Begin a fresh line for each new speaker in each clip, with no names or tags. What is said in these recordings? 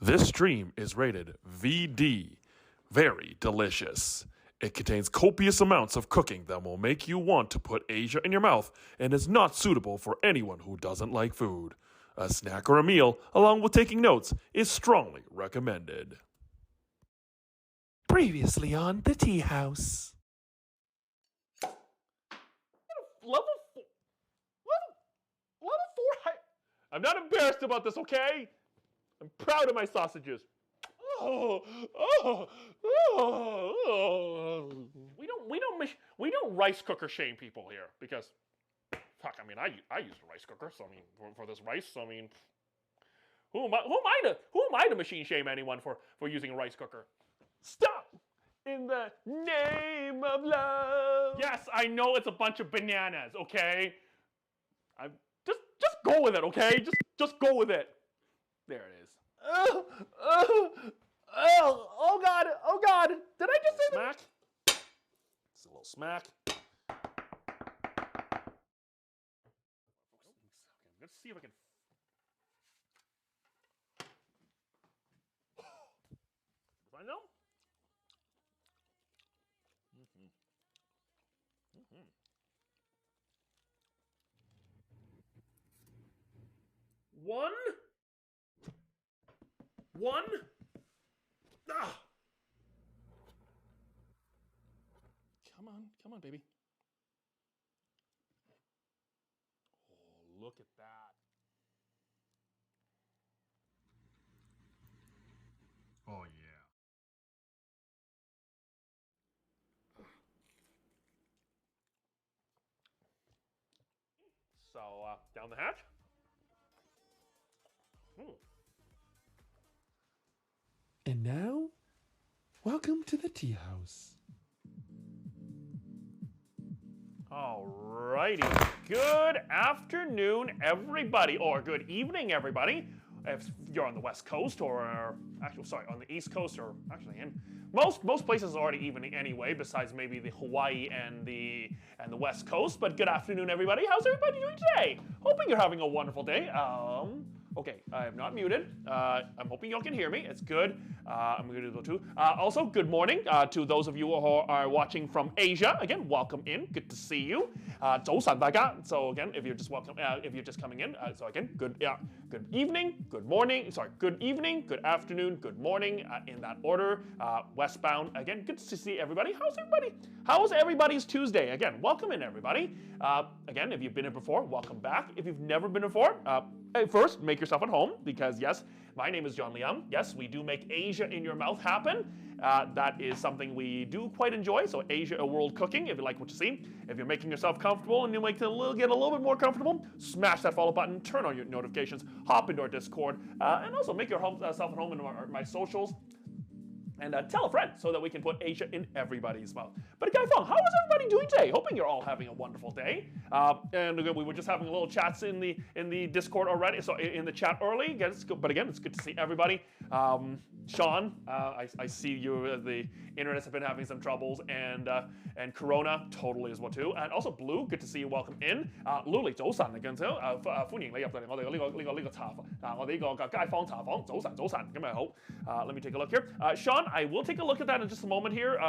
This stream is rated VD, very delicious. It contains copious amounts of cooking that will make you want to put Asia in your mouth and is not suitable for anyone who doesn't like food. A snack or a meal, along with taking notes, is strongly recommended. Previously on The Tea House.
Level 4. I'm not embarrassed about this, okay? I'm proud of my sausages. We don't rice cooker shame people here because, fuck. I mean, I use a rice cooker, so I mean, for this rice, so I mean, who am I to machine shame anyone for using a rice cooker? Stop! In the name of love. Yes, I know it's a bunch of bananas, okay? Just go with it, okay? Just go with it. There it is. Oh God. Did I just say smack? It's a little smack. Let's see if I can. I know. One. Ah. Come on, baby. Oh, look at that.
Oh, yeah.
So, down the hatch.
And now, welcome to the Tea House.
Alrighty. Good afternoon, everybody, or good evening, everybody. If you're on the West Coast, or actually, sorry, on the East Coast, or actually, in most places are already evening anyway, besides maybe the Hawaii and the West Coast. But good afternoon, everybody. How's everybody doing today? Hoping you're having a wonderful day. Okay, I am not muted. I'm hoping y'all can hear me. It's good. I'm going to go too. Also, good morning to those of you who are watching from Asia. Again, welcome in. Good to see you. 早晨大家. So again, if you're just coming in, so again, good evening, good morning. Sorry, good evening, good afternoon, good morning. In that order. Westbound. Again, good to see everybody. How's everybody? How's everybody's Tuesday? Again, welcome in, everybody. Again, if you've been here before, welcome back. If you've never been before, first, make yourself at home, because yes, my name is John Liang. Yes, we do make Asia in your mouth happen. That is something we do quite enjoy. So Asia, a world cooking, if you like what you see. If you're making yourself comfortable and you get a little bit more comfortable, smash that follow button, turn on your notifications, hop into our Discord, and also make yourself at home in my socials. And tell a friend so that we can put Asia in everybody's mouth. But Guy Fong, how is everybody doing today? Hoping you're all having a wonderful day. And again, we were just having a little chats in the Discord already, so in the chat early. But again, it's good to see everybody. Sean, I see you. The internet's have been having some troubles, and Corona totally as well too. And also Blue, good to see you. Welcome in. Luli 早晨嚟緊先，歡迎你入到嚟我哋呢個茶我哋呢個街坊茶房。早晨，今日好。Let me take a look here. Sean, I will take a look at that in just a moment here.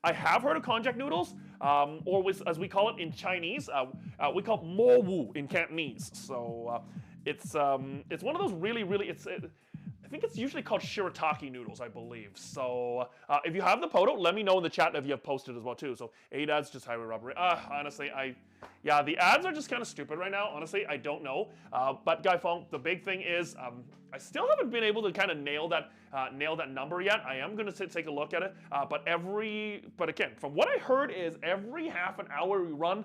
I have heard of konjac noodles, or as we call it in Chinese, we call it mo wu in Cantonese. So it's one of those really I think it's usually called shirataki noodles, I believe. So if you have the photo, let me know in the chat if you have posted as well too. So 8 ads, just highway robbery. Honestly, the ads are just kind of stupid right now. Honestly, I don't know. But Guy Fong, the big thing is I still haven't been able to kind of nail that number yet. I am going to take a look at it. But again, from what I heard is every half an hour we run.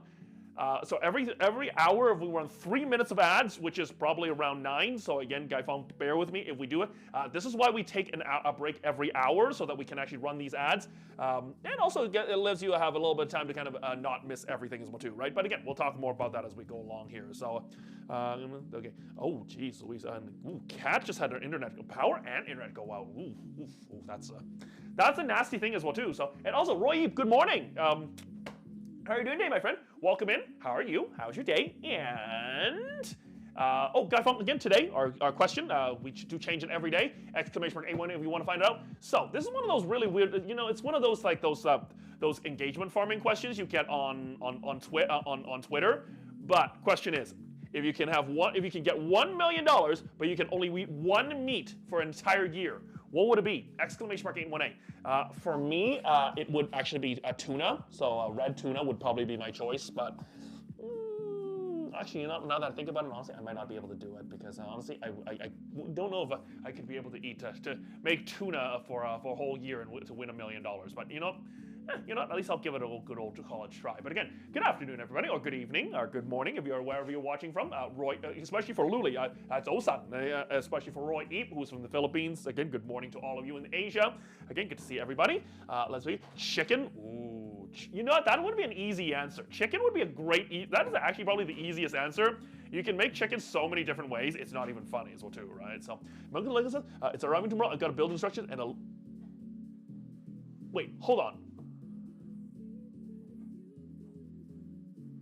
So every hour, if we run 3 minutes of ads, which is probably around 9. So again, Guy Fong, bear with me if we do it. This is why we take a break every hour, so that we can actually run these ads. And also it lets you have a little bit of time to kind of not miss everything as well too, right? But again, we'll talk more about that as we go along here. So, okay. Oh, geez, Louise. Kat just had her power and internet go out. Ooh, that's a nasty thing as well too. So, and also Roy, good morning. How are you doing today, my friend? Welcome in. How are you? How's your day? And Guy Funk, again today, our question, we do change it every day, exclamation mark A1 if you want to find out. So this is one of those really weird, it's one of those like those engagement farming questions you get on Twitter. But question is, if you can get $1 million, but you can only eat one meat for an entire year, what would it be? Exclamation mark 818. For me, it would actually be a tuna. So red tuna would probably be my choice. But actually, now that I think about it, honestly, I might not be able to do it because honestly, I don't know if I could be able to eat to make tuna for a whole year and to win $1 million. But at least I'll give it a good old college try. But again, good afternoon, everybody, or good evening, or good morning, if you're wherever you're watching from. Roy, especially for Luli, that's Osan, especially for Roy Eep, who's from the Philippines. Again, good morning to all of you in Asia. Again, good to see everybody. Let's see, chicken. Ooh, you know what? That would be an easy answer. Chicken would be a great. That is actually probably the easiest answer. You can make chicken so many different ways. It's not even funny as well, too, right? So, it's arriving tomorrow. I've got to build instructions and a. Wait, hold on.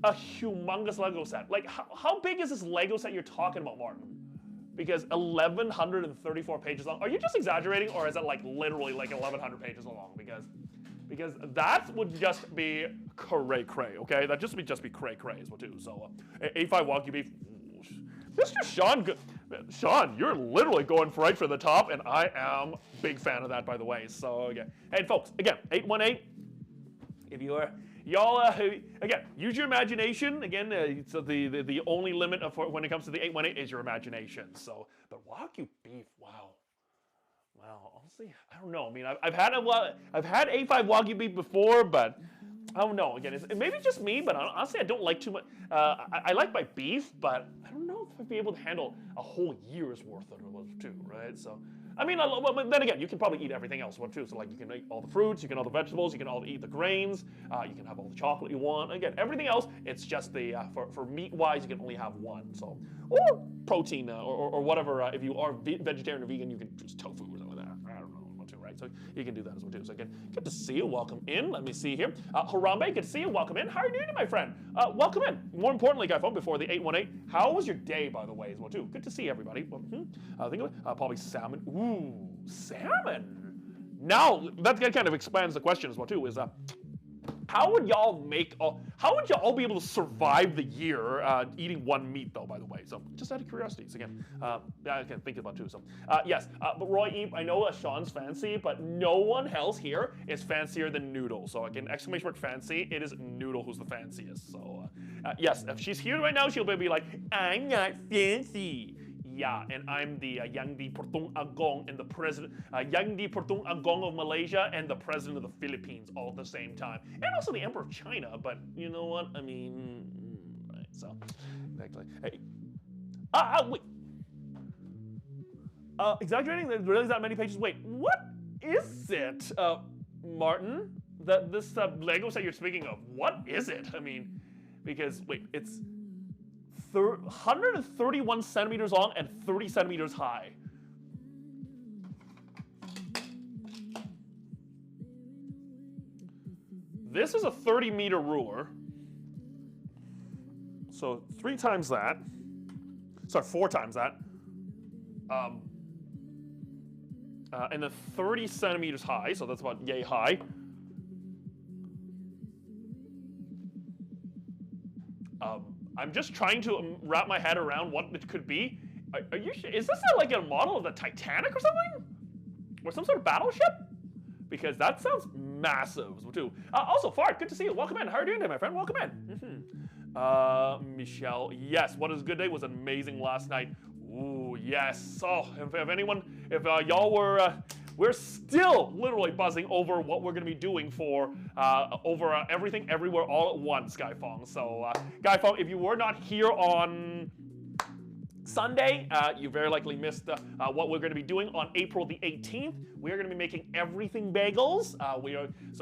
A humongous Lego set. Like, how big is this Lego set you're talking about, Martin? Because 1,134 pages long. Are you just exaggerating, or is it like literally like 1,100 pages long? Because that would just be cray, okay? That just be cray as well too. So, A5 Wagyu beef. Mr. Sean, you're literally going right for the top, and I am a big fan of that, by the way. So, again, hey, folks, again, 818. If you are. Y'all, again, use your imagination. Again, so the only limit when it comes to the 818 is your imagination. So, but Wagyu beef, wow. Honestly, I don't know. I mean, I've had A5 Wagyu beef before, but I don't know. Again, it maybe just me, but honestly, I don't like too much. I like my beef, but I don't know if I'd be able to handle a whole year's worth of it too, right? So. I mean, but then again, you can probably eat everything else too. So like you can eat all the fruits, you can eat all the vegetables, you can all eat the grains, you can have all the chocolate you want. Again, everything else, it's just the for meat wise, you can only have one. So or protein or whatever. If you are vegetarian or vegan, you can choose tofu or something like that. I don't know what to, right? So you can do that as well too. So again, good to see you. Welcome in. Let me see here. Harambe, good to see you. Welcome in. How are you doing, my friend? Welcome in. More importantly, Guy Phone, before the 818, how was your day, by the way, as well too? Good to see everybody. Think of it. Probably salmon. Ooh, salmon. Now that kind of expands the question as well too. Is how would y'all be able to survive the year eating one meat though? By the way, so just out of curiosity, so again, I can think about too. So yes, but Roy Eep, I know Sean's fancy, but no one else here is fancier than Noodle. So again, exclamation mark fancy. It is Noodle who's the fanciest. So yes, if she's here right now, she'll be like, I'm not fancy. Yeah, and I'm the Yang di Pertung Agong and the president, Yang di Pertung Agong of Malaysia and the president of the Philippines all at the same time, and also the emperor of China. But you know what? I mean, right? So, actually, hey, wait, exaggerating? There's really that many pages. Wait, what is it, Martin? This Lego set you're speaking of? What is it? I mean, because wait, it's 131 centimeters long and 30 centimeters high. This is a 30-meter ruler. So 3 times that. Sorry, 4 times that. And then 30 centimeters high, so that's about yay high. I'm just trying to wrap my head around what it could be. Are you? Is this like a model of the Titanic or something? Or some sort of battleship? Because that sounds massive too. Also, Fart, good to see you. Welcome in. How are you doing today, my friend? Welcome in. Michelle, yes. What is a good day? Was amazing last night. Ooh, yes. Oh, if y'all were. We're still literally buzzing over what we're going to be doing for everything, everywhere, all at once, Guy Fong. So, Guy Fong, if you were not here on Sunday, you very likely missed what we're going to be doing on April the 18th. We are going to be making everything bagels.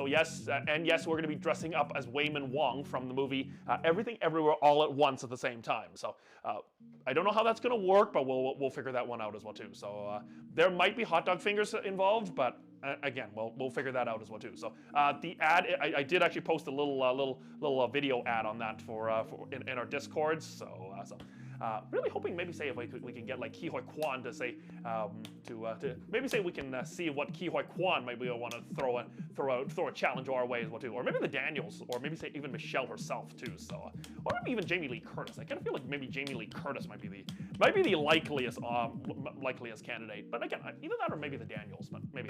Yes, we're going to be dressing up as Wayman Wong from the movie Everything Everywhere All at Once at the same time. So I don't know how that's going to work, but we'll figure that one out as well too. So there might be hot dog fingers involved, but again, we'll figure that out as well too. So the ad, I did actually post a little video ad on that for in our Discords. So really hoping maybe say if we can get like Kihoi Kwan to say to maybe say we can see what Kihoi Kwan maybe want to throw a challenge our way as well too, or maybe the Daniels, or maybe say even Michelle herself too. So or maybe even Jamie Lee Curtis. I kind of feel like maybe Jamie Lee Curtis might be the likeliest candidate. But again, either that or maybe the Daniels. But maybe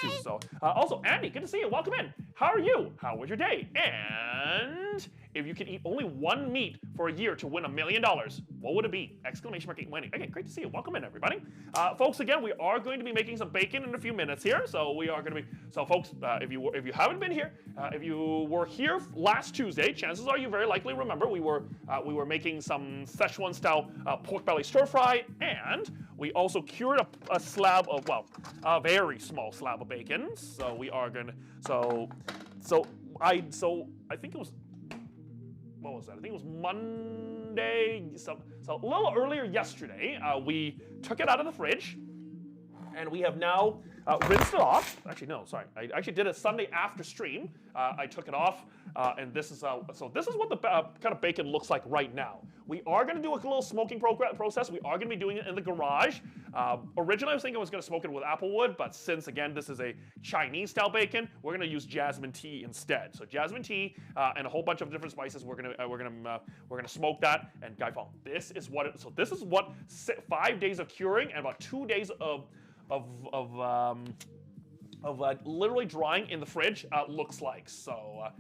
too. So also Andy, good to see you. Welcome in. How are you? How was your day? And if you could eat only one meat for a year to win $1 million, what would it be? Exclamation mark winning. Again, great to see you. Welcome in, everybody. Folks, again, we are going to be making some bacon in a few minutes here. So we are going to be. So, folks, if you haven't been here, if you were here last Tuesday, chances are you very likely remember we were making some Szechuan style pork belly stir fry, and we also cured a slab of a very small slab of bacon. So we are going to I think it was. What was that? I think it was Monday. So a little earlier yesterday, we took it out of the fridge, and we have now rinsed it off. Actually, no, sorry. I actually did it Sunday after stream. I took it off, and this is this is what the kind of bacon looks like right now. We are going to do a little smoking process. We are going to be doing it in the garage. Originally, I was thinking I was going to smoke it with applewood, but since again this is a Chinese-style bacon, we're going to use jasmine tea instead. So jasmine tea and a whole bunch of different spices. We're gonna smoke that. And Guy Fong, this is what 5 days of curing and about 2 days of literally drying in the fridge looks like. So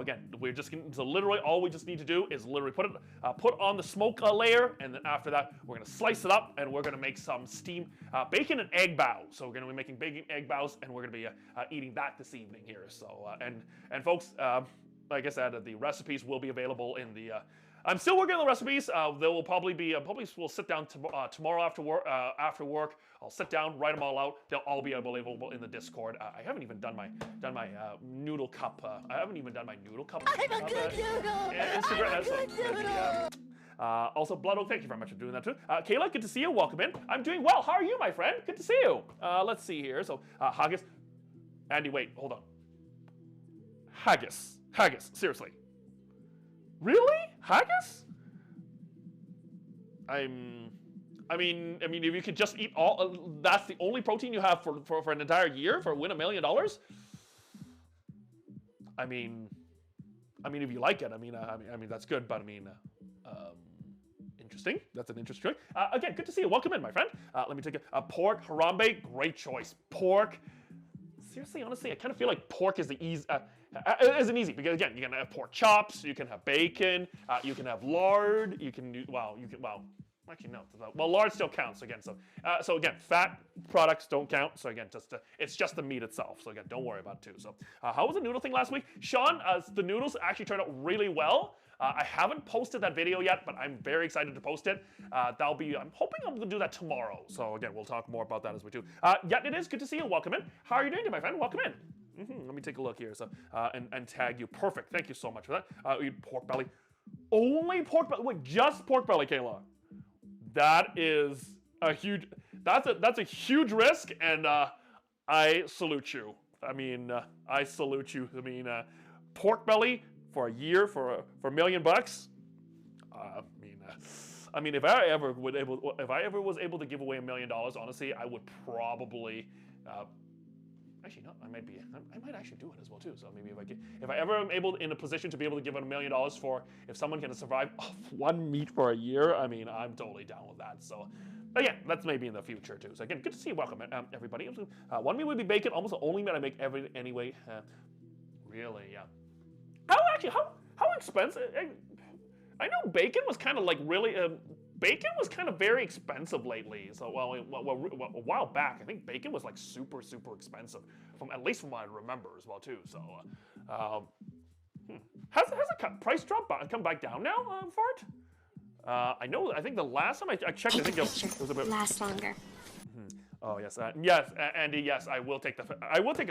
again, literally all we just need to do is literally put on the smoke layer, and then after that we're gonna slice it up, and we're gonna make some steam bacon and egg bao. So we're gonna be making bacon egg baos, and we're gonna be eating that this evening here. So and folks, like I said, the recipes will be available in the. I'm still working on the recipes. There will probably be we'll sit down tomorrow after work. I'll sit down, write them all out. They'll all be available in the Discord. I haven't even done my noodle cup. I haven't even done my noodle cup.
I'm a good noodle.
Instagram.
I'm a good noodle.
Also, Blood Oak, thank you very much for doing that too. Kayla, good to see you. Welcome in. I'm doing well. How are you, my friend? Good to see you. Let's see here. So, haggis. Andy, wait, hold on. Haggis. Seriously. Really? Haggis? I mean, if you could just eat all, that's the only protein you have for an entire year for win $1 million. I mean, if you like it, I mean, that's good. But interesting. That's an interesting choice. Again, good to see you. Welcome in, my friend. Let me take a pork harambe. Great choice. Pork. Seriously, honestly, I kind of feel like pork is the easy. Isn't easy because again, you can have pork chops, you can have bacon, you can have lard, you can actually no, lard still counts again. So again, fat products don't count. So again, it's just the meat itself. So again, don't worry about it too. So how was the noodle thing last week, Sean? The noodles actually turned out really well. I haven't posted that video yet, but I'm very excited to post it. I'm hoping I'm gonna do that tomorrow. So again, we'll talk more about that as we do. Yeah, it is good to see you. Welcome in. How are you doing, my friend? Welcome in. Let me take a look here. So and tag you. Perfect. Thank you so much for that. Eat pork belly. Only pork belly. Wait, just pork belly, Kayla. That is a huge. That's a huge risk, and I salute you. I salute you. Pork belly for a year for $1 million. If I ever was able to give away $1 million, honestly, I would probably. Actually, no. I might actually do it as well too. So maybe if I ever am in a position to be able to give out $1 million for if someone can survive off one meat for a year, I'm totally down with that. So, again, that's maybe in the future too. So again, good to see you. Welcome, everybody. One meat would be bacon, almost the only meat I make anyway. Really, yeah. How expensive? I know bacon was kind of like really. Bacon was kind of very expensive lately. So, a while back, I think bacon was like super, super expensive, at least from what I remember as well too. So, has the price drop come back down now, Fart? I think the last time I checked, I think it was a bit
last longer.
Oh yes, yes, Andy. Yes, I will take a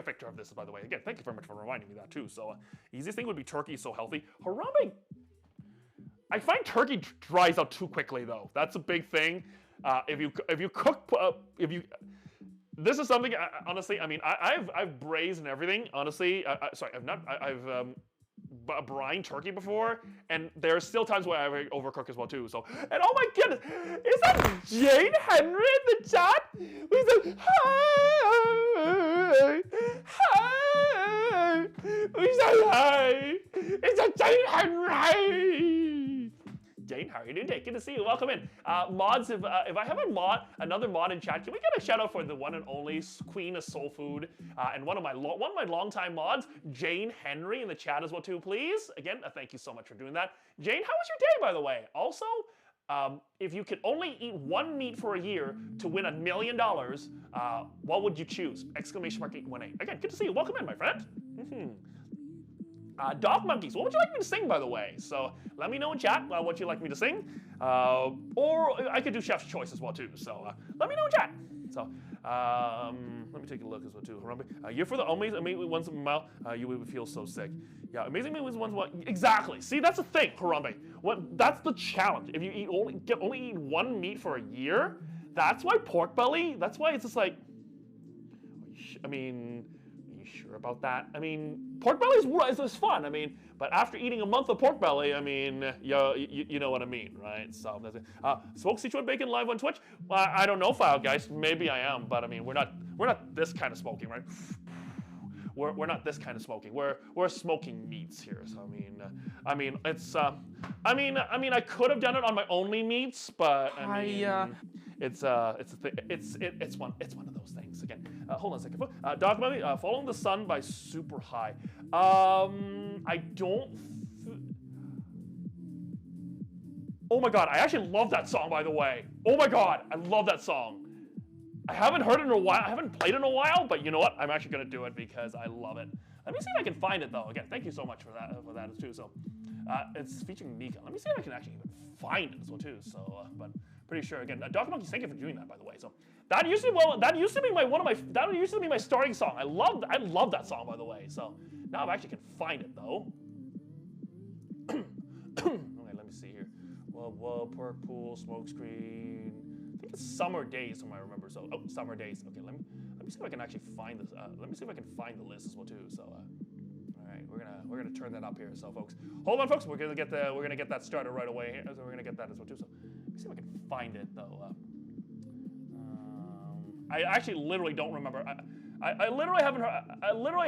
picture of this. By the way, again, thank you very much for reminding me that too. So, easiest thing would be turkey, so healthy. Harambe. I find turkey dries out too quickly, though. That's a big thing. If you cook, this is something. Honestly, I mean, I've braised and everything. Honestly, sorry, I've not. I've brine turkey before, and there's still times where I overcook as well too. So, and oh my goodness, is that Jane Henry in the chat? We said hi, hi. We said hi. It's a Jane Henry. Jane, how are you doing today? Good to see you. Welcome in. Mods, if I have another mod in chat, can we get a shout out for the one and only Queen of Soul Food and one of my longtime mods, Jane Henry, in the chat as well too, please. Again, thank you so much for doing that. Jane, how was your day, by the way? Also, if you could only eat one meat for a year to win $1 million, what would you choose? Exclamation mark 818. Again, good to see you. Welcome in, my friend. Dog Monkeys, what would you like me to sing, by the way? So let me know in chat what you'd like me to sing. Or I could do Chef's Choice as well, too. So let me know in chat. So let me take a look as well, too. You're for the amazing once in a while, you would feel so sick. Yeah, amazing once in a while. Exactly. See, that's the thing, Harambe. That's the challenge. If you only eat one meat for a year, that's why pork belly, that's why it's just like, I mean, sure about that? I mean, pork belly is fun. I mean, but after eating a month of pork belly, I mean, you know what I mean, right? So that's it. Smoked Sichuan bacon live on Twitch. I don't know, File Guys. Maybe I am, but I mean, we're not this kind of smoking, right? We're not this kind of smoking. We're smoking meats here. So I mean, it's I mean, I could have done it on my only meats, but I mean, it's one of those things. Again, hold on a second. Dog Movie, Following the Sun by Super High. I don't. Oh my god, I actually love that song, by the way. Oh my god, I love that song. I haven't heard it in a while. I haven't played it in a while, but you know what? I'm actually gonna do it because I love it. Let me see if I can find it though. Again, thank you so much for that too. So, it's featuring Nika. Let me see if I can actually even find it as well too. So, but pretty sure again. Dog Monkeys, thank you for doing that, by the way. So that used to be my starting song. I love that song, by the way. So now I actually can find it though. Okay, let me see here. Whoa, Park Pool, Smoke Screen. I think it's Summer Days, from what I remember. So, Summer Days. Okay, let me see if I can actually find this. Let me see if I can find the list as well too. So, all right, we're gonna turn that up here. So, folks, hold on, folks. We're gonna get that started right away here. So we're gonna get that as well too. So, let me see if I can find it though. I actually literally don't remember. I literally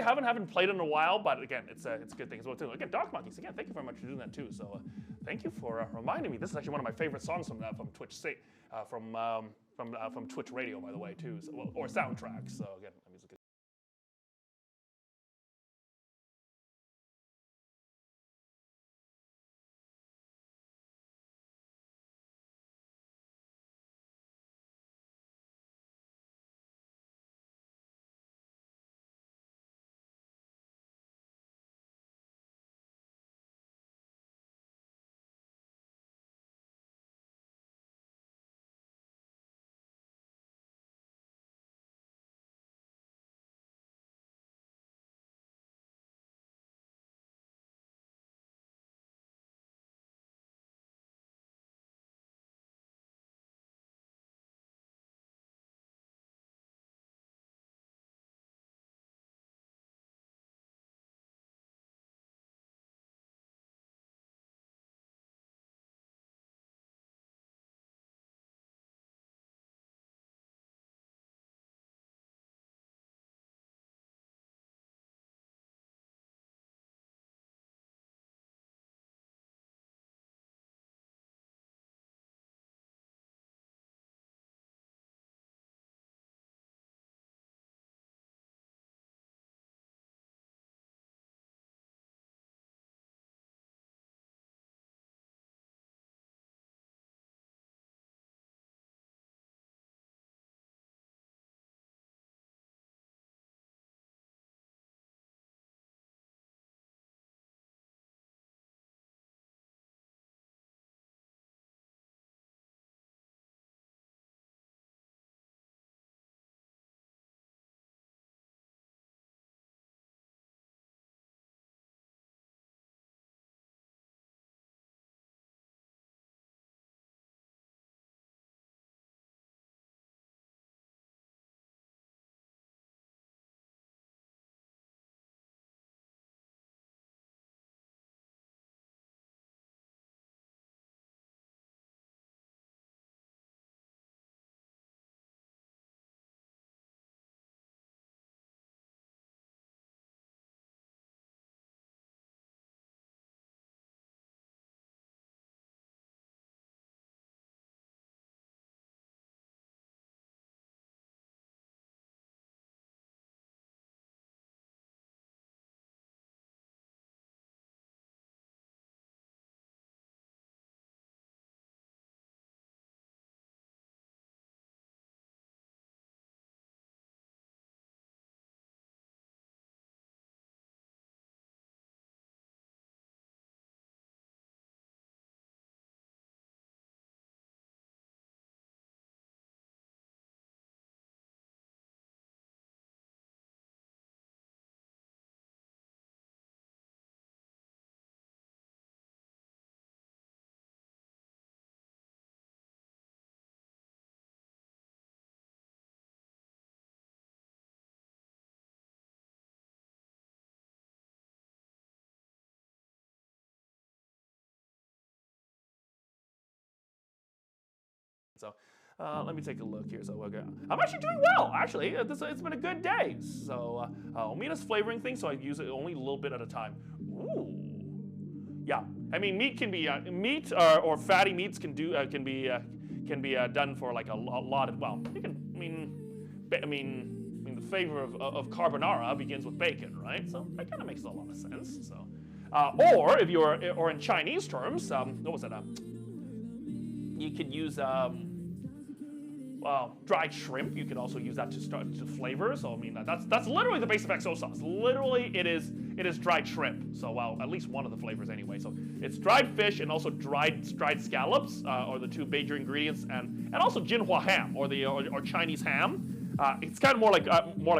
haven't played it in a while, but again, it's a good thing as well too. Again, Dog Monkeys. Again, thank you very much for doing that too. So, thank you for reminding me. This is actually one of my favorite songs from Twitch, from Twitch Radio, by the way, too. So, or soundtrack. So again. So let me take a look here. So I'm actually doing well, actually. It's been a good day. So Omina's flavoring things, so I use it only a little bit at a time. Ooh. Yeah, I mean, meat can be meat or fatty meats can be done for like a lot of, well, you can, I mean, the flavor of carbonara begins with bacon, right? So that kind of makes a lot of sense. So, or if or in Chinese terms, what was it? You could use well, dried shrimp. You could also use that to flavor. So I mean, that's literally the base of XO sauce. Literally, it is dried shrimp. So well, at least one of the flavors anyway. So it's dried fish and also dried scallops are the two major ingredients, and also jinhua ham or Chinese ham. It's kind of more like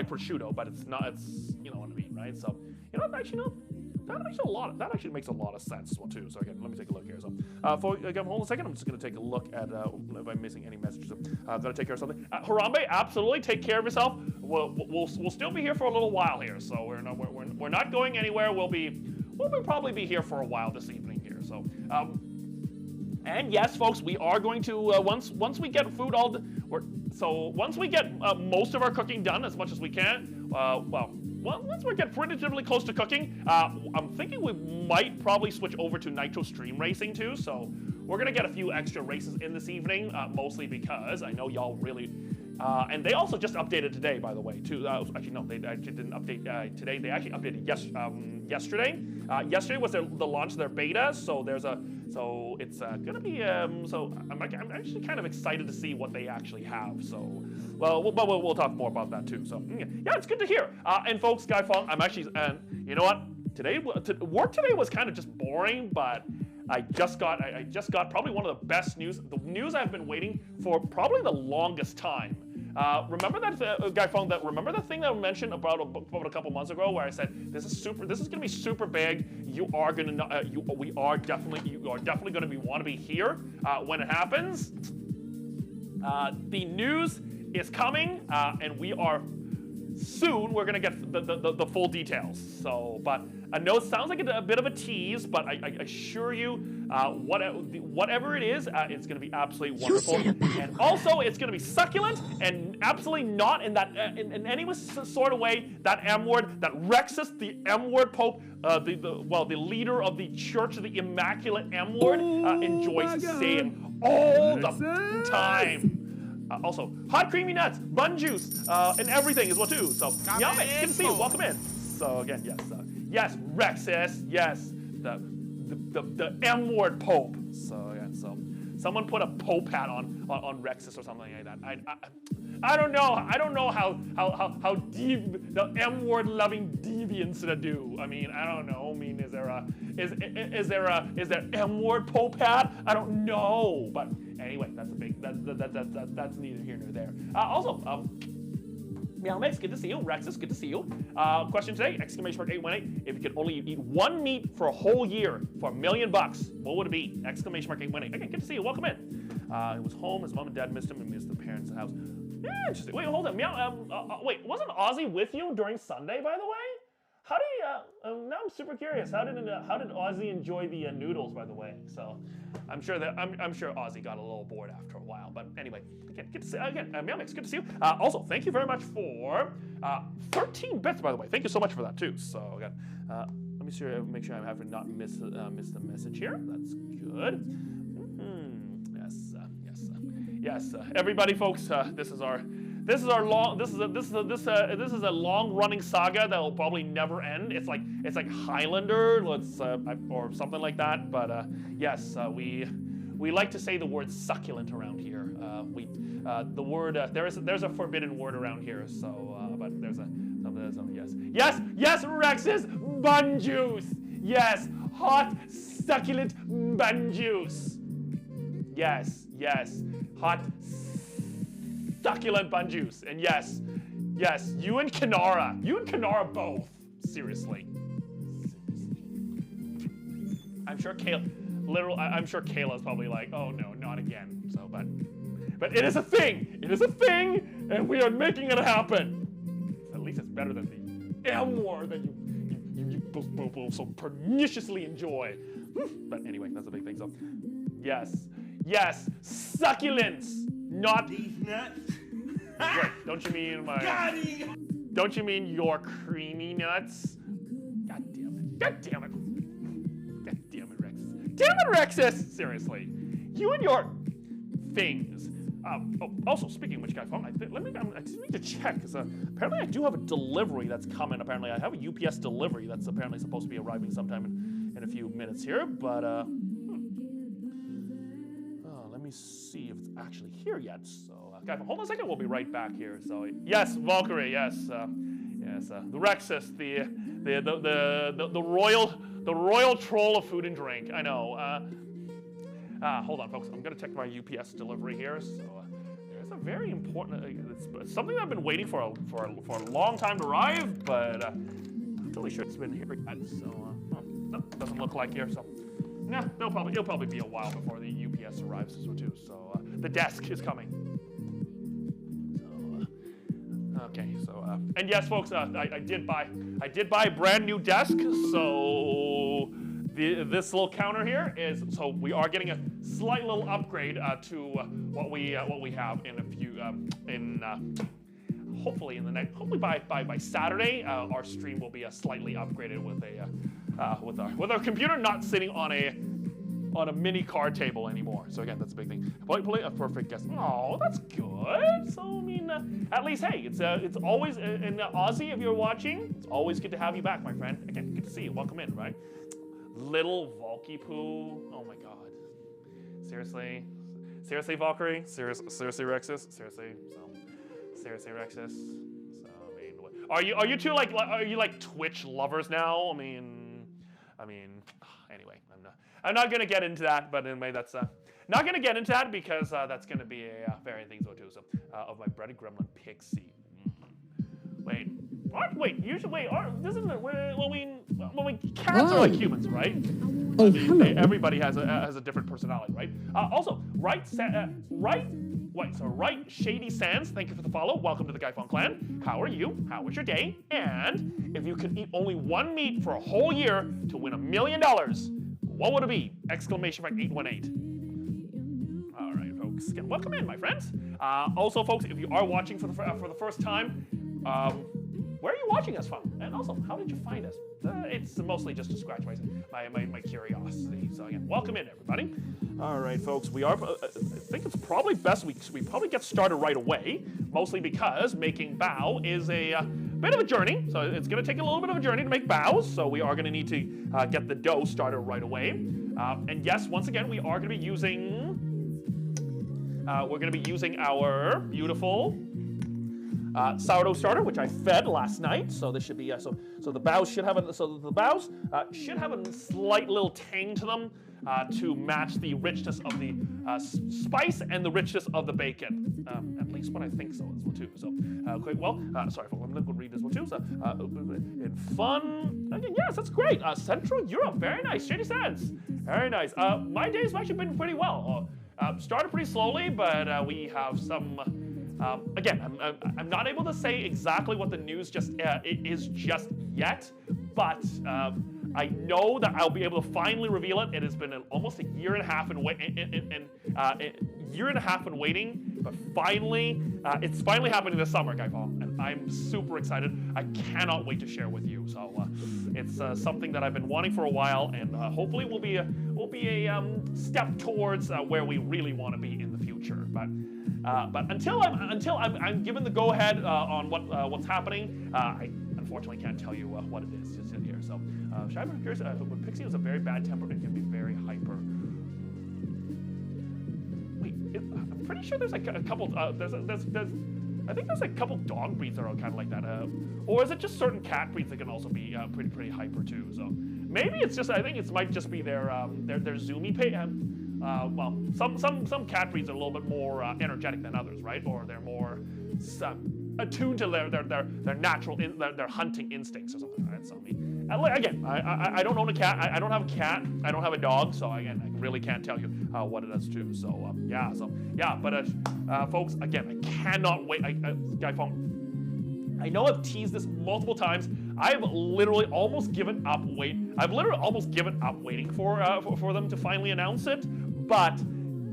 prosciutto, but it's not. It's, you know what I mean, right? So you know, actually, no. That actually makes a lot of sense as well too. So again, let me take a look here. So again, hold on a second. I'm just going to take a look at if I'm missing any messages. I'm going to take care of something. Harambe, absolutely, take care of yourself. We'll still be here for a little while here. So we're not going anywhere. We'll probably be here for a while this evening here. So and yes, folks, we are going to once we get food once we get most of our cooking done as much as we can. Well, once we get relatively close to cooking, I'm thinking we might probably switch over to Nitro Stream Racing too. So we're gonna get a few extra races in this evening, mostly because I know y'all really. And they also just updated today, by the way, too. Actually, no, they actually didn't update today. They actually updated yesterday. Yesterday was the launch of their beta, so it's gonna be. So I'm actually kind of excited to see what they actually have. So, well, we'll talk more about that too. So yeah, it's good to hear. And folks, Guy Fong, I'm actually, and you know what? Work today was kind of just boring, but I just got probably one of the best news. The news I've been waiting for probably the longest time. Remember that Guy Fong? Remember that thing that I mentioned about a couple months ago, where I said this is gonna be super big. You are definitely gonna want to be here when it happens. The news is coming, and we are soon. We're gonna get the full details. So, but I know it sounds like a bit of a tease, but I assure you, whatever it is, it's going to be absolutely wonderful. And also, it's going to be succulent and absolutely not in that in any sort of way that M word, that Rexus, the M word Pope, the leader of the Church of the Immaculate M word, enjoys saying all the time. Also, hot creamy nuts, bun juice, and everything as well too. So, Yame, good to see you. Welcome in. So again, yes, Rexus, yes, the M word Pope. So yeah, so someone put a Pope hat on Rexus or something like that. I don't know how deep the M word loving deviants to do. I mean, I don't know. I mean, is there M word Pope hat? I don't know. But anyway, that's neither here nor there. Also, Meowmix, good to see you. Rexus, good to see you. Question today, exclamation mark 818. If you could only eat one meat for a whole year for $1 million, what would it be? Exclamation mark 818. Again, good to see you. Welcome in. He was home. His mom and dad missed him and missed the parents' house. Yeah, interesting. Wait, hold on. Wait, wasn't Ozzy with you during Sunday, by the way? How do you? Now I'm super curious. How did Ozzy enjoy the noodles, by the way? So, I'm sure Ozzy got a little bored after a while. But anyway, again, good to see Meowmix, good to see you. Also, thank you very much for 13 bits, by the way. Thank you so much for that too. So again, let me make sure I haven't not missed the message here. That's good. Yes. Everybody, folks, this is a long running saga that will probably never end. It's like Highlander, or something like that. But yes, we like to say the word succulent around here. The word there's a forbidden word around here. So but there's yes Rexus, bun juice. Yes, hot succulent bun juice. Yes, hot succulent bun juice. And yes, you and Kanara both. Seriously. I'm sure Kayla's probably like, oh no, not again. So, but it is a thing. It is a thing, and we are making it happen. At least it's better than the M word that you both so perniciously enjoy. But anyway, that's a big thing. So, yes, Yes, succulents, not.
These nuts.
Wait, don't you mean my?
Got him.
Don't you mean your creamy nuts? God damn it! God damn it! God damn it, Rexus! Damn it, Rexus! Seriously, you and your things. Also, speaking of which, guys, I just need to check because apparently I do have a delivery that's coming. Apparently, I have a UPS delivery that's apparently supposed to be arriving sometime in a few minutes here. But let me see if it's actually here yet. So, guys, hold on a second. We'll be right back here. So, yes, Valkyrie, yes, yes, the Rexus, the royal troll of food and drink. I know. Hold on, folks. I'm going to check my UPS delivery here. So there's a very important, it's something I've been waiting for a long time to arrive, but I'm not really sure it's been here yet. So no, doesn't look like here. So nah, it'll probably be a while before the UPS arrives as well too. So the desk is coming. So okay. So and yes, folks, I did buy a brand new desk. So. This little counter here is, so we are getting a slight little upgrade to what we have in a few hopefully by Saturday our stream will be slightly upgraded with our computer not sitting on a mini card table anymore. So again, that's a big thing. Play a perfect guess. Oh, that's good. So I mean, at least hey, it's always in Aussie if you're watching. It's always good to have you back, my friend. Again, good to see you. Welcome in, right? Little Valky poo. Oh my god. Seriously? Seriously, Valkyrie? Seriously, Rexus? Seriously? Seriously, Rexus? So, I mean, are you two like Twitch lovers now? I mean, anyway, I'm not gonna get into that, but anyway, that's not gonna get into that because that's gonna be a variant thing so too. So, of my breaded gremlin Pixie. Wait. What? Wait, usually, wait, isn't it, when cats are like humans, right?
Oh,
I mean,
hello.
everybody has a different personality, right? Also, right Shady Sands, thank you for the follow. Welcome to the Gaifon clan. How are you? How was your day? And if you could eat only one meat for a whole year to win $1 million, what would it be? Exclamation mark 818. All right, folks, again, welcome in, my friends. Also, folks, if you are watching for the first time, where are you watching us from? And also, how did you find us? It's mostly just to scratch my curiosity. So again, welcome in, everybody. All right, folks, we are. I think it's probably best we probably get started right away. Mostly because making bao is a bit of a journey. So it's going to take a little bit of a journey to make baos. So we are going to need to get the dough started right away. And yes, once again, we are going to be using. We're going to be using our beautiful. Sourdough starter, which I fed last night, so this should be so the baos should have should have a slight little tang to them to match the richness of the spice and the richness of the bacon. At least what I think so as well too. So quite well. Sorry, I'm gonna go read this one too. So in fun, again, yes, that's great. Central Europe, very nice. Shady Sands, very nice. My day's actually been pretty well. Started pretty slowly, but we have some. Again, I'm not able to say exactly what the news is just yet, but I know that I'll be able to finally reveal it. It has been almost a year and a half in waiting, but finally, it's finally happening this summer, Gaifon, and I'm super excited. I cannot wait to share with you. So it's something that I've been wanting for a while, and hopefully will be a step towards where we really want to be in the future. But until I'm given the go ahead on what's happening, I unfortunately can't tell you what it is just here. So, Shiver appears when Pixie has a very bad temper and can be very hyper. Wait, I'm pretty sure there's like a couple. I think there's a couple dog breeds that are kind of like that. Or is it just certain cat breeds that can also be pretty hyper too? So maybe it's just I think it might just be their zoomy pay. Well, some cat breeds are a little bit more energetic than others, right? Or they're more attuned to their natural their hunting instincts or something. Right? So again, I don't own a cat. I don't have a cat. I don't have a dog. So again, I really can't tell you what it does too. So yeah. But folks, again, I cannot wait. I know I've teased this multiple times. I've literally almost given up waiting for them to finally announce it. But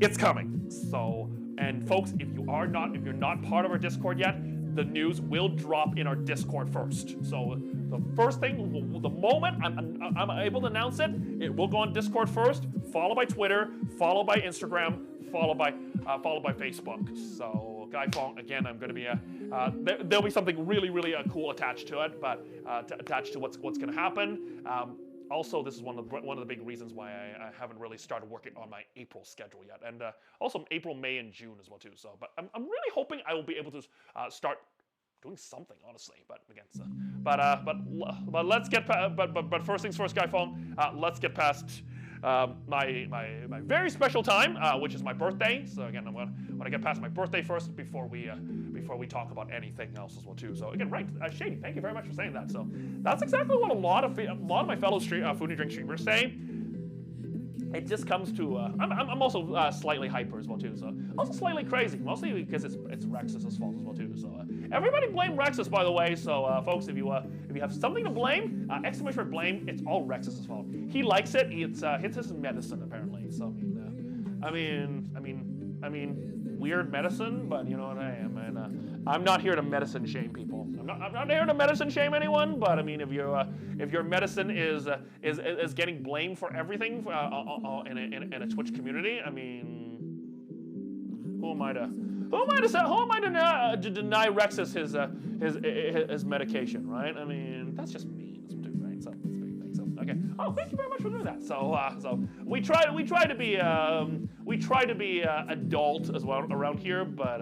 it's coming. So, and folks, if you're not part of our Discord yet, the news will drop in our Discord first. So the first thing, the moment I'm able to announce it, it will go on Discord first, followed by Twitter, followed by Instagram, followed by Facebook. So Guy Fong, again, I'm going to be there'll be something really cool attached to it, but attached to what's going to happen. Also, this is one of the big reasons why I haven't really started working on my April schedule yet, and also April, May, and June as well too. So, but I'm really hoping I will be able to start doing something, honestly. But again, so, but let's get but first things first, Guy Fong. Let's get past my very special time, which is my birthday. So again, I want to get past my birthday first before we talk about anything else as well too. So again, right, Shady, thank you very much for saying that. So that's exactly what a lot of my fellow food and drink streamers say. It just comes to I'm also slightly hyper as well too, so also slightly crazy, mostly because it's Rex's fault as well too. So everybody blame Rexus, by the way. So folks, if you have something to blame, exclamation blame, it's all Rex's fault. He likes it. It's his medicine apparently. So I mean, weird medicine, but you know what I am, and I'm not here to medicine shame people. I'm not here to medicine shame anyone, but I mean, if your medicine is getting blamed for everything in a Twitch community, I mean, who am I to deny Rexus his medication, right? I mean, that's just mean, right? So that's a big thing. So okay. Oh, thank you very much for doing that. So we try to be adult as well around here, but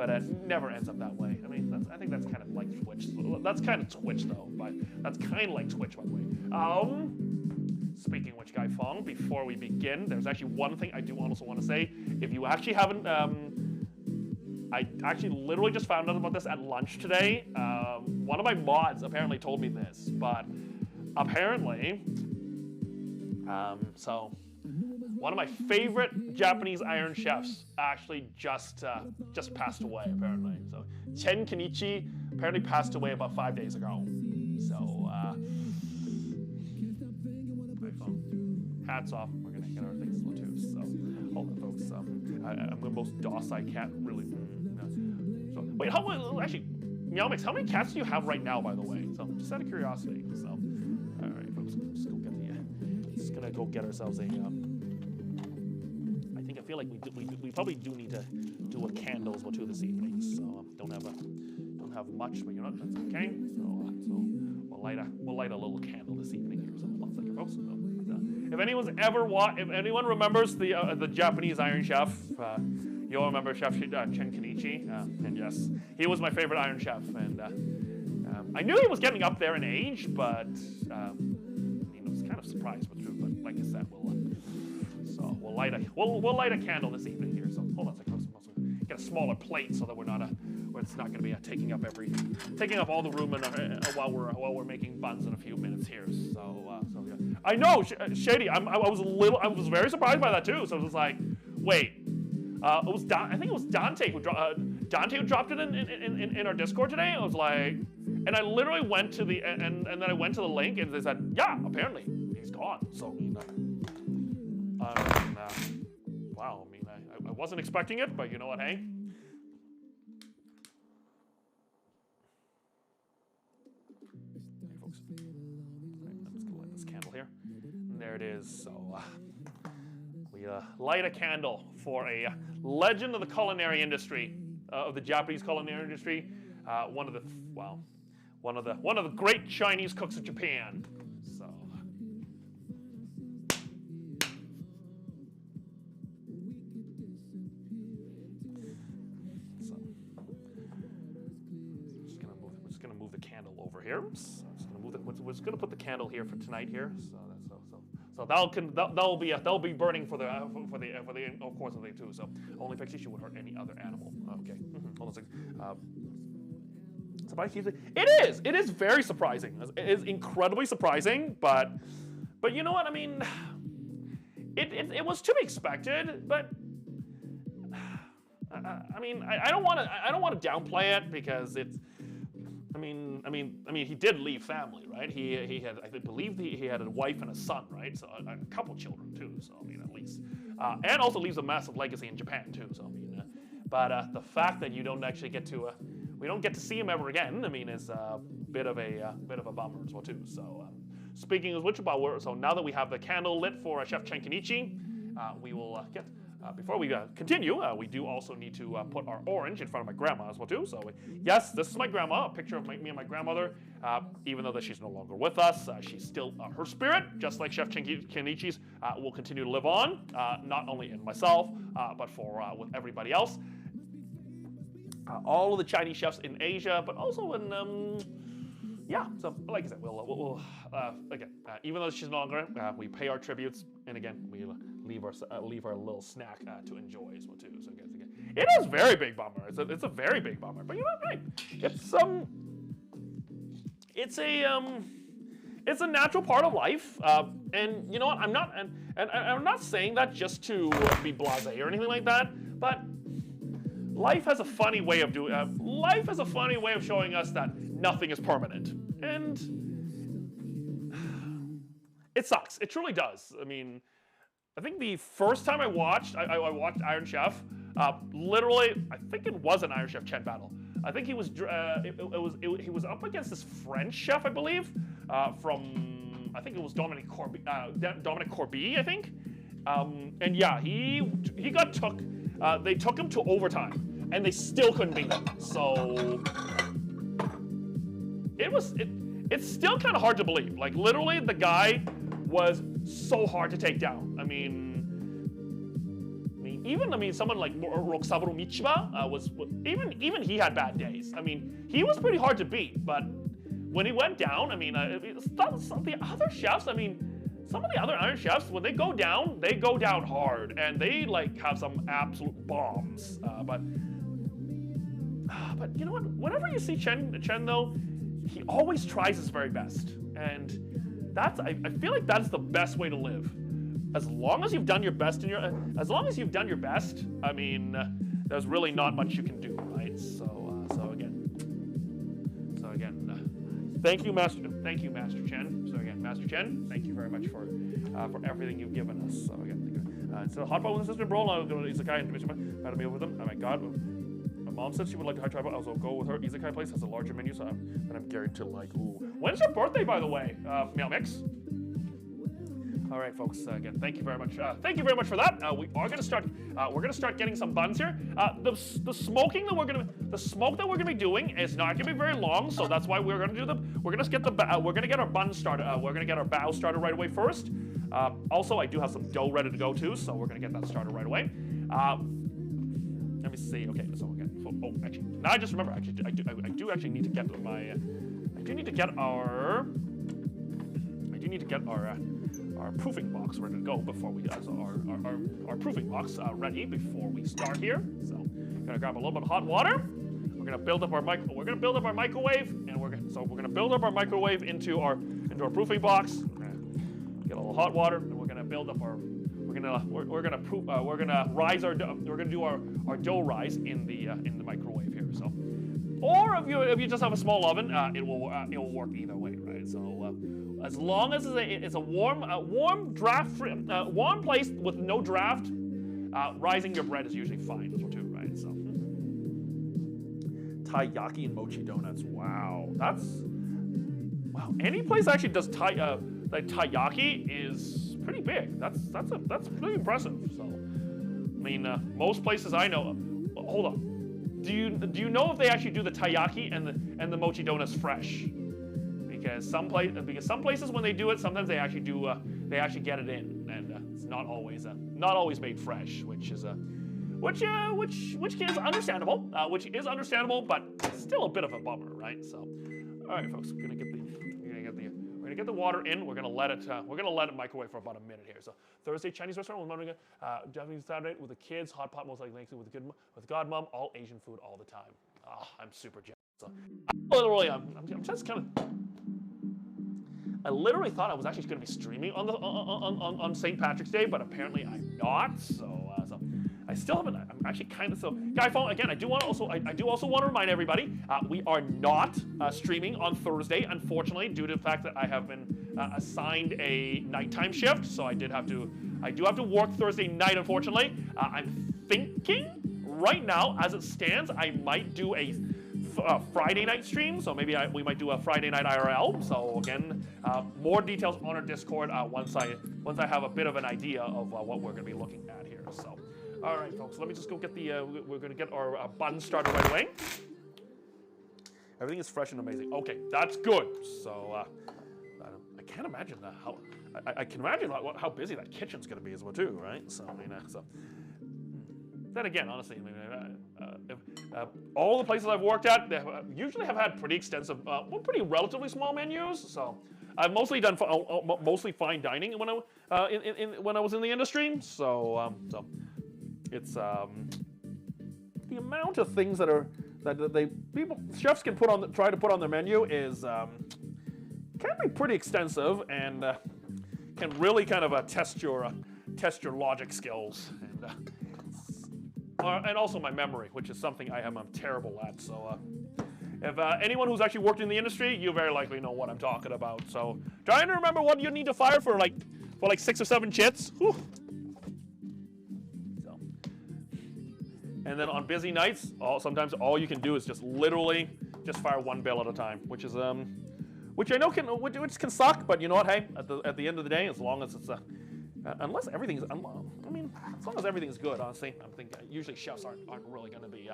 it never ends up that way. I mean, I think that's kind of like Twitch. That's kind of Twitch though, but that's kind of like Twitch, by the way. Speaking of which, Guy Fong, before we begin, there's actually one thing I do also want to say. If you actually haven't, I actually literally just found out about this at lunch today. One of my mods apparently told me this, but apparently, so one of my favorite Japanese Iron Chefs actually just passed away, apparently. So Chen Kenichi apparently passed away about 5 days ago. So hats off. We're gonna get our things as well too. So hold on, folks. I'm the most docile cat, really. So wait, actually, Meowmix, how many cats do you have right now, by the way? So just out of curiosity. So all right, folks, just gonna go get ourselves a. I feel like we probably do need to do a candle as well too this evening. So don't have much, but you know that's okay. So we'll light a little candle this evening here. So one second, folks. So, if anyone remembers the Japanese Iron Chef, you'll remember Chef Chen Kenichi, and yes, he was my favorite Iron Chef, and I knew he was getting up there in age, but I was kind of surprised with it. But like I said, we'll light a candle this evening here. So hold on a second. Get a smaller plate so that it's not going to be taking up all the room while we're making buns in a few minutes here. So yeah. I know, Shady. I was very surprised by that too. So it was like, wait, I think it was Dante who dropped it in our Discord today. I was like, and I literally went to and then I went to the link and they said, yeah, apparently he's gone. So wow. I wasn't expecting it, but you know what, hey. Hey, folks. I'm just gonna light this candle here. And there it is. So we light a candle for a legend of the culinary industry, of the Japanese culinary industry. One of the great Chinese cooks of Japan. Here. So I'm just gonna move it. We're just gonna put the candle here for tonight here. So that'll be burning for the of course the thing too. So only Pixie would hurt any other animal. Okay. Hold on a second. It is very surprising. It is incredibly surprising, but you know what? I mean, it was to be expected, but. I mean, I don't want to downplay it because it's. I mean, he did leave family, right? He had, I believe, he had a wife and a son, right? So a couple children too. So I mean, at least. and also leaves a massive legacy in Japan too. So I mean, but the fact that you don't actually get to we don't get to see him ever again, I mean, is a bit of a bummer as well too. So speaking of which, so now that we have the candle lit for Chef Chen Kenichi, we will get. Before we continue, we do also need to put our orange in front of my grandma as well too. So yes, this is my grandma, a picture of me and my grandmother. Even though that she's no longer with us, she's still her spirit, just like Chef Kenichi's, will continue to live on, not only in myself, but for with everybody else. All of the Chinese chefs in Asia, but also in yeah. So like I said, we'll again, even though she's no longer, we pay our tributes, and again we leave our little snack to enjoy as well too. So again, it is a very big bummer. It's a very big bummer. But you know what? Hey, it's a natural part of life. And you know what? I'm not saying that just to be blasé or anything like that. But life has a funny way of doing. Life has a funny way of showing us that nothing is permanent, and it sucks. It truly does. I mean. I think the first time I watched Iron Chef, literally, I think it was an Iron Chef Chen battle. I think he was he was up against this French chef, I believe, from I think it was Dominic Corby, I think, and yeah, he got took. They took him to overtime, and they still couldn't beat him. So it's still kind of hard to believe. Like literally, the guy was so hard to take down. I mean, someone like Rokusabaru Michiba was even he had bad days. I mean, he was pretty hard to beat, but when he went down, I mean, some of the other chefs. I mean, some of the other Iron Chefs, when they go down hard, and they like have some absolute bombs. But you know what? Whenever you see Chen though, he always tries his very best, and I feel like that's the best way to live. As long as you've done your best I mean, there's really not much you can do, right? So again, thank you, Master Chen. So again, Master Chen, thank you very much for everything you've given us. So again, so hot pot with the sister bro, I'll go to Izakai and had a meal with them. Oh my God. My mom said she would like to try tribal. I'll go with her. Izakai place has a larger menu, so I'm guaranteed to like. Ooh. When's your birthday, by the way, Meow Mix? All right, folks. Again, thank you very much. Thank you very much for that. We are gonna start. We're gonna start getting some buns here. The smoke that we're gonna be doing is not gonna be very long, so that's why we're gonna do we're gonna get our buns started. We're gonna get our bao started right away first. Also, I do have some dough ready to go too, so we're gonna get that started right away. Let me see. Okay, so again. Oh, actually, now I just remember. Actually, I do actually need to get my. I do need to get our proofing box ready to go before we our proofing box ready before we start here. So, gonna grab a little bit of hot water. We're gonna build up our microwave, and we're gonna build up our microwave into our proofing box. We're gonna get a little hot water, and we're gonna build up our. We're gonna do our dough rise in the microwave here. So, or if you just have a small oven, it will work either way, right? So as long as it's a warm place with no draft, rising your bread is usually fine as well too, right? So taiyaki and mochi donuts. Wow, wow. Any place actually does like taiyaki is pretty big. That's pretty impressive. So, I mean, most places I know. Hold on. Do you know if they actually do the taiyaki and the mochi donuts fresh? Because some places when they do it, sometimes they actually do they actually get it in, and it's not always made fresh, which is understandable. But still a bit of a bummer, right? So, all right, folks, we're gonna get the water in. We're gonna let it microwave for about a minute here. So Thursday Chinese restaurant, Japanese Saturday with the kids, hot pot most likely with godmom, all Asian food all the time. Oh, I'm super jealous. So I'm just kind of. I literally thought I was actually going to be streaming on St. Patrick's Day, but apparently I'm not. So I still haven't. I'm actually kind of Guy Phone again. I do also want to remind everybody we are not streaming on Thursday, unfortunately, due to the fact that I have been assigned a nighttime shift. So I did have to I do have to work Thursday night, unfortunately. I'm thinking right now, as it stands, I might do a Friday night stream. So maybe we might do a Friday night IRL. So again, more details on our Discord once I have a bit of an idea of what we're going to be looking at here. So, all right, folks, let me just go get we're going to get our bun started right away. Everything is fresh and amazing. Okay, that's good. So I can't imagine how I can imagine how busy that kitchen's going to be as well too, right? So I mean, then again, honestly, all the places I've worked at, they usually have had pretty extensive, pretty relatively small menus. So I've mostly done mostly fine dining when I was in the industry. So it's the amount of things that chefs can try to put on their menu is can be pretty extensive and can really kind of test your logic skills and also my memory, which is something I'm terrible at. So if anyone who's actually worked in the industry, you very likely know what I'm talking about. So trying to remember what you need to fire for like 6 or 7 chits. Whew. So, and then on busy nights, sometimes all you can do is just literally just fire 1 bill at a time, which is which I know can suck, but you know what? Hey, at the end of the day, as long as it's unless everything's, I mean, as long as everything's good, honestly, I'm thinking usually chefs aren't really going to be.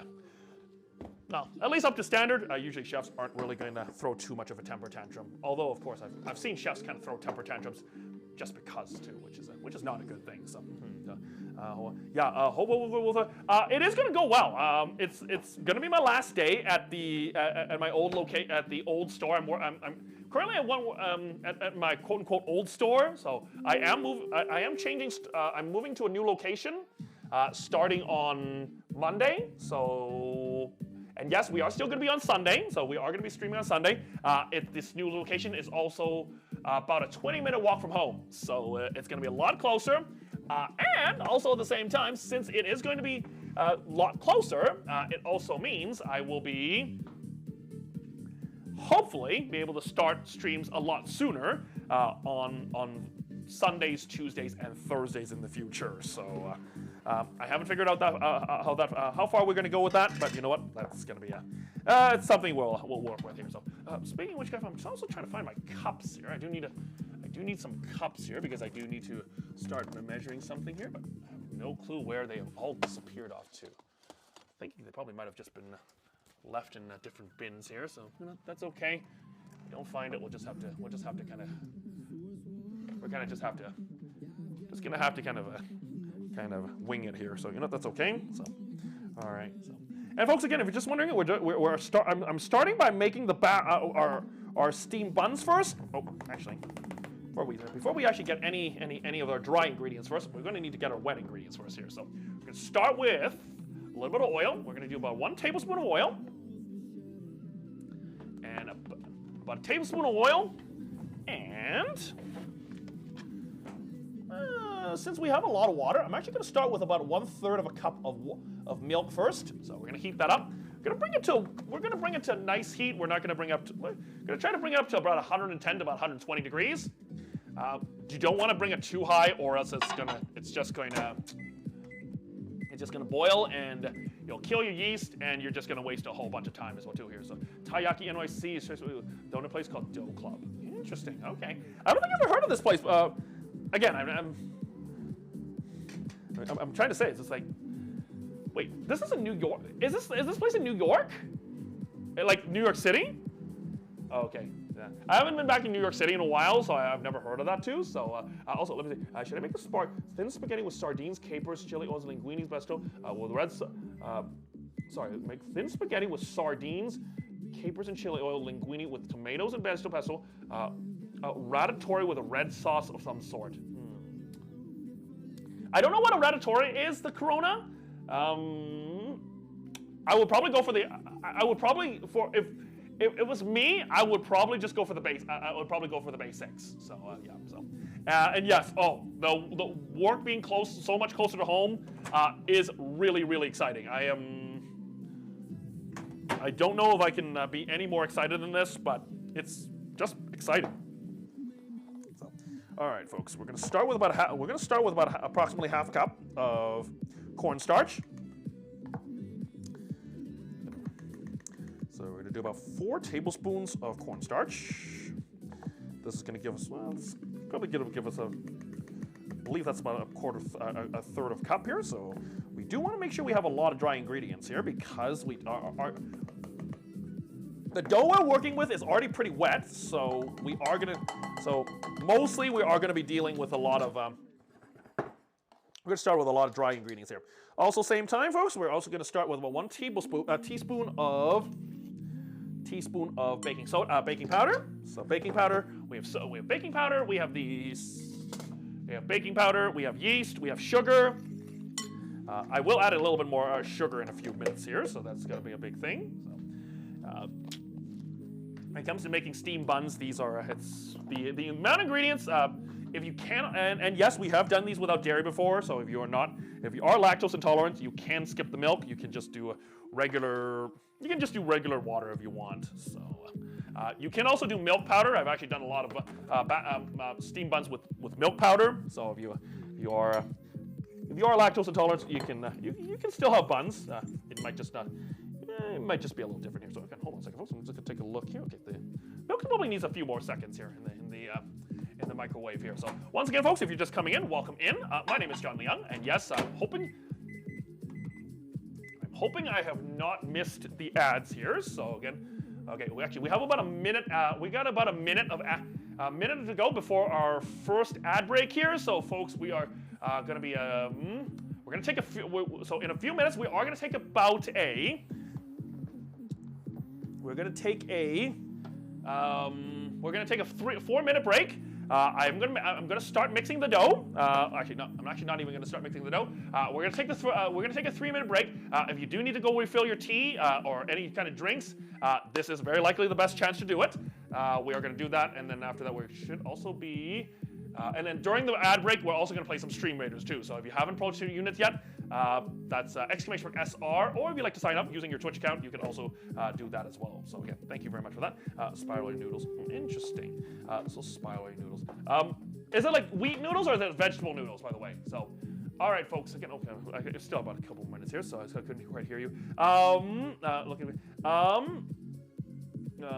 No, at least up to standard. Usually chefs aren't really going to throw too much of a temper tantrum. Although, of course, I've seen chefs kind of throw temper tantrums just because too, which is not a good thing. So, yeah, it is going to go well. It's going to be my last day at my old store. I'm currently at my quote unquote old store. So I'm moving to a new location starting on Monday. So. And yes, we are still going to be on Sunday, so we are going to be streaming on Sunday. This new location is also about a 20-minute walk from home, so it's going to be a lot closer. And also at the same time, since it is going to be a lot closer, it also means I will be hopefully be able to start streams a lot sooner on Sundays, Tuesdays, and Thursdays in the future. So. I haven't figured out how far we're going to go with that, but you know what? That's going to be it's something we'll work with here. So speaking of which, guys, I'm also trying to find my cups here. I do need some cups here because I do need to start measuring something here, but I have no clue where they have all disappeared off to. Thinking they probably might have just been left in different bins here. So you know, that's okay. If we don't find it, we'll just have to kind of wing it here, so you know that's okay. So, all right. So, and folks, again, if you're just wondering, I'm starting by making our steamed buns first. Oh, actually, before we actually get any of our dry ingredients first, we're going to need to get our wet ingredients first here. So we're going to start with a little bit of oil. We're going to do about 1 tablespoon of oil, and about a tablespoon of oil, and. Since we have a lot of water, I'm actually going to start with about 1/3 of a cup of milk first. So we're going to heat that up. We're going to bring it to nice heat. We're not going to bring it up to. We're going to try to bring it up to about 110 to about 120 degrees. You don't want to bring it too high, or else it's just going to boil and you'll kill your yeast, and you're just going to waste a whole bunch of time as well too here. So Taiyaki NYC is just a donut place called Dough Club. Interesting. Okay. I don't think I've ever heard of this place. Again, I'm trying to say it's just like, wait, this is in New York. Is this place in New York? Like New York City? Oh, okay. Yeah. I haven't been back in New York City in a while, so I've never heard of that too. So also, let me see. Should I make a thin spaghetti with sardines, capers, chili oils, linguine, pesto, with make thin spaghetti with sardines, capers, and chili oil, linguine with tomatoes and pesto, ratatouille with a red sauce of some sort. I don't know what a ratatouille is, the Corona. I would probably go for if it was me, I would probably just go for the base. I would probably go for the basics. So yeah. So and yes, the work being so much closer to home is really, really exciting. I don't know if I can be any more excited than this, but it's just exciting. So, All right, folks. We're gonna start with about approximately half a cup of cornstarch. So we're gonna do about 4 tablespoons of cornstarch. This is gonna give us, well, it's probably gonna give us I believe that's about a third of a cup here. So we do want to make sure we have a lot of dry ingredients here because the dough we're working with is already pretty wet. So mostly we are gonna be dealing with a lot of. We're gonna start with a lot of dry ingredients here. Also, same time, folks, we're also gonna start with about 1 teaspoon of baking powder. So baking powder, we have baking powder, we have baking powder, we have yeast, we have sugar. I will add a little bit more sugar in a few minutes here, so that's gonna be a big thing. So, when it comes to making steam buns, these are the amount of ingredients. If you can, and yes, we have done these without dairy before. So if you are lactose intolerant, you can skip the milk. You can just do regular water if you want. So you can also do milk powder. I've actually done a lot of steam buns with milk powder. So if you are lactose intolerant, you can still have buns. It might just be a little different here. So again, hold on a second, folks. I'm just gonna take a look here. Okay, the milk probably needs a few more seconds here in the microwave here. So once again, folks, if you're just coming in, welcome in. My name is John Leung, and yes, I'm hoping I have not missed the ads here. So again, okay, we have about a minute. We got about a minute to go before our first ad break here. So folks, we are going to be we're going to take a few. So in a few minutes, we are going to take about a. We're going to take a 4-minute break. I'm gonna start mixing the dough. Actually, no, I'm actually not even gonna start mixing the dough. We're gonna take a 3-minute break. If you do need to go refill your tea or any kind of drinks, this is very likely the best chance to do it. We are gonna do that, and then after that, we should also be. And then during the ad break, we're also gonna play some Stream Raiders too. So if you haven't approached your units yet, that's !SR. Or if you'd like to sign up using your Twitch account, you can also do that as well. So again, thank you very much for that. Spirally noodles, interesting. So spirally noodles. Is it like wheat noodles or is it vegetable noodles, by the way? So, all right, folks. Again, okay, it's still about a couple of minutes here, so I couldn't quite hear you.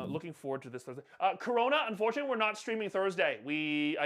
Looking forward to this Thursday. Corona, unfortunately, we're not streaming Thursday.
Ready?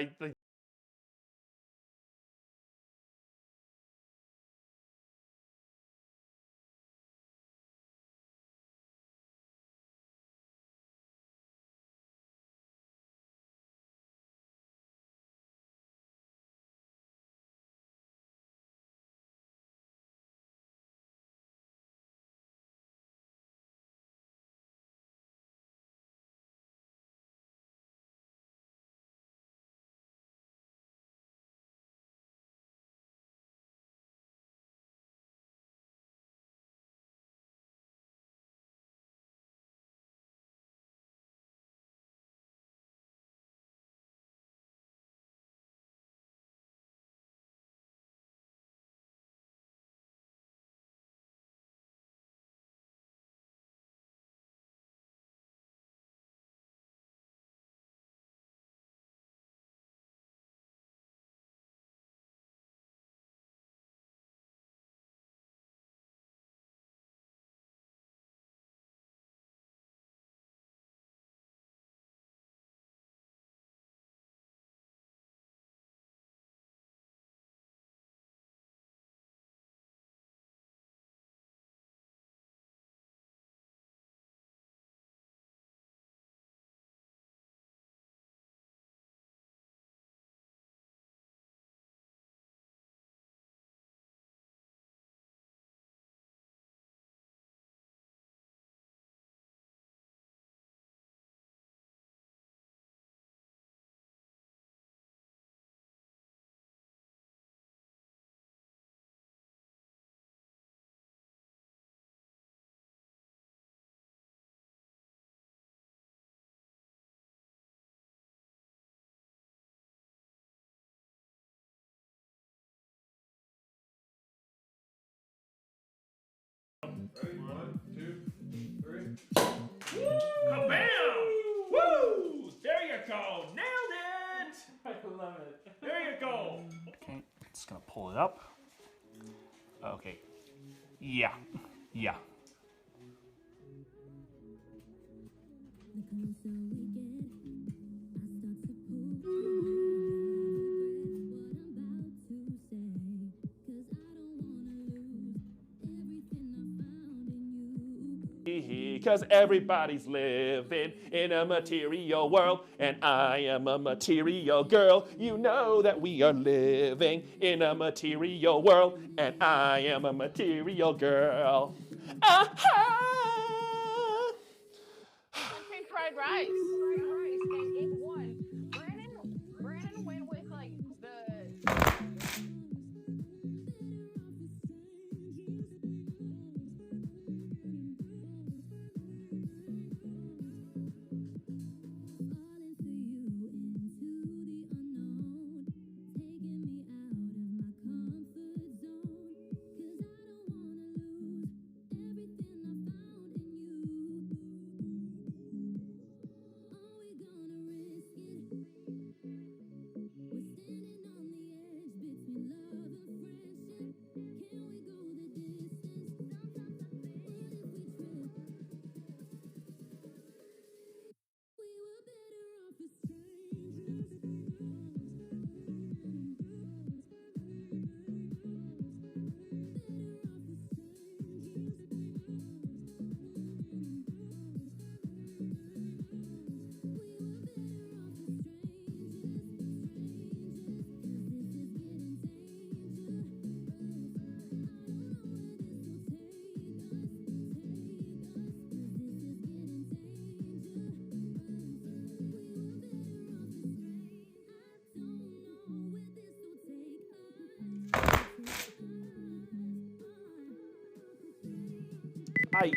1, 2, 3.
Kabam! Woo! There you go. Nailed it.
I love it.
There you go.
Okay, just gonna pull it up. Okay. Yeah. Yeah.
Because everybody's living in a material world, and I am a material girl. You know that we are living in a material world, and I am a material girl. Ah-ha!
Pink fried rice. And game one. Brandon went with like the.
I.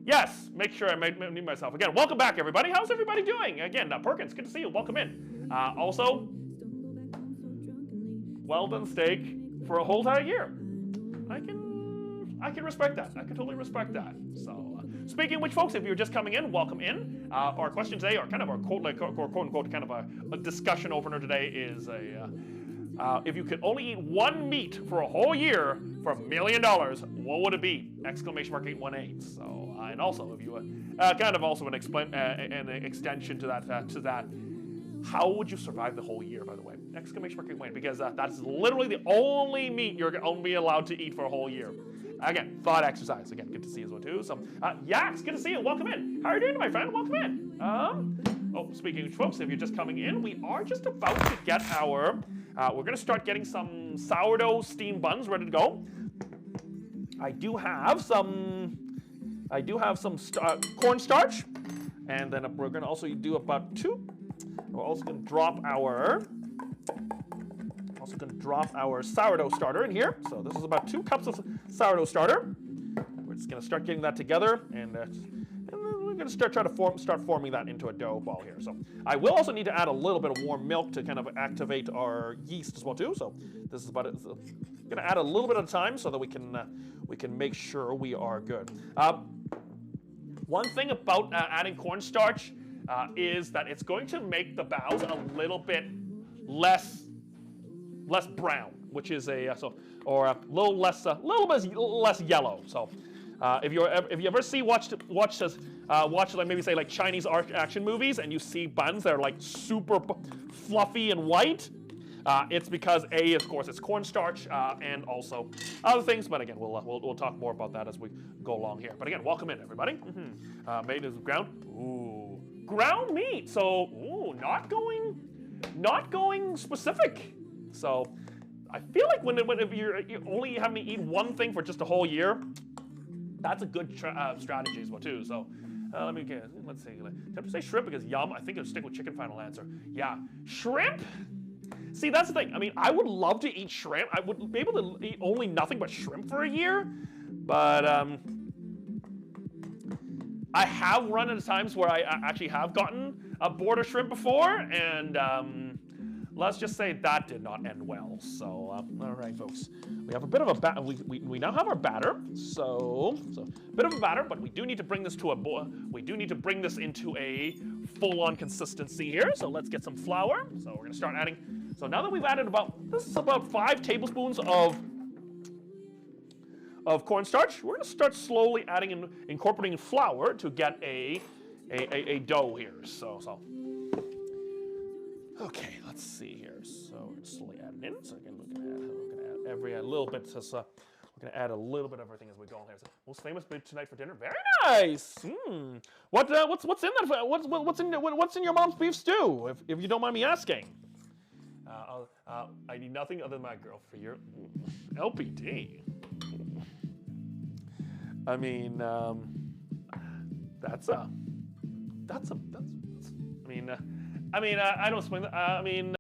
Yes, make sure I mute myself again. Welcome back, everybody. How's everybody doing? Again, Perkins, good to see you. Welcome in. Also, well done steak for a whole entire year. I can respect that. I can totally respect that. So, speaking of which, folks, if you're just coming in, welcome in. Our question today, or kind of our quote unquote, kind of a discussion opener today is if you could only eat one meat for a whole year for $1 million, what would it be? Exclamation mark 818. So, and also, if you kind of also an extension to that, how would you survive the whole year? By the way, exclamation mark 818, because that's literally the only meat you're only allowed to eat for a whole year. Again, thought exercise. Again, good to see you as well too. So, Yax, good to see you. Welcome in. How are you doing, my friend? Welcome in. Oh, speaking of folks, if you're just coming in, we are just about to get our. We're going to start getting some sourdough steamed buns ready to go. I do have some cornstarch, and then we're going to also do about 2. We're also going to drop our. Our sourdough starter in here. So this is about 2 cups of sourdough starter. We're just going to start getting that together, and we're going to start forming that into a dough ball here. So I will also need to add a little bit of warm milk to kind of activate our yeast as well too. So this is about it. So I'm going to add a little bit at a time so that we can make sure we are good. One thing about adding cornstarch is that it's going to make the baos a little bit less brown, which is a little less yellow. So, if you ever watch like maybe say like Chinese action movies, and you see buns that are like super fluffy and white, It's because A, of course, it's cornstarch and also other things. But again, we'll talk more about that as we go along here. But again, welcome in, everybody. Made is ground. Ooh, ground meat. So, ooh, not going specific. So, I feel like when if you're only having to eat one thing for just a whole year, that's a good strategy as well too. So. Let's see. Tempted to say shrimp because yum. I think I'll stick with chicken. Final answer. Yeah, shrimp. See, that's the thing. I mean, I would love to eat shrimp. I would be able to eat only nothing but shrimp for a year, but I have run into times where I actually have gotten a board of shrimp before, and let's just say that did not end well. So, all right, folks, we have a bit of a batter. We now have our batter. So a bit of a batter, but we do need to bring this to a boil. We do need to bring this into a full-on consistency here. So let's get some flour. So we're gonna start adding. So now that we've added about 5 tablespoons of cornstarch, we're gonna start slowly adding and incorporating flour to get a dough here. So. Okay, let's see here. So we're gonna slowly add it in. So again, we're gonna add a little bit. So we're gonna add a little bit of everything as we go on here. So, most famous food tonight for dinner. Very nice. What's in that? What's in your mom's beef stew? If you don't mind me asking. I need nothing other than my girl for your LPD. I mean, that's I mean, I don't explain that. I mean.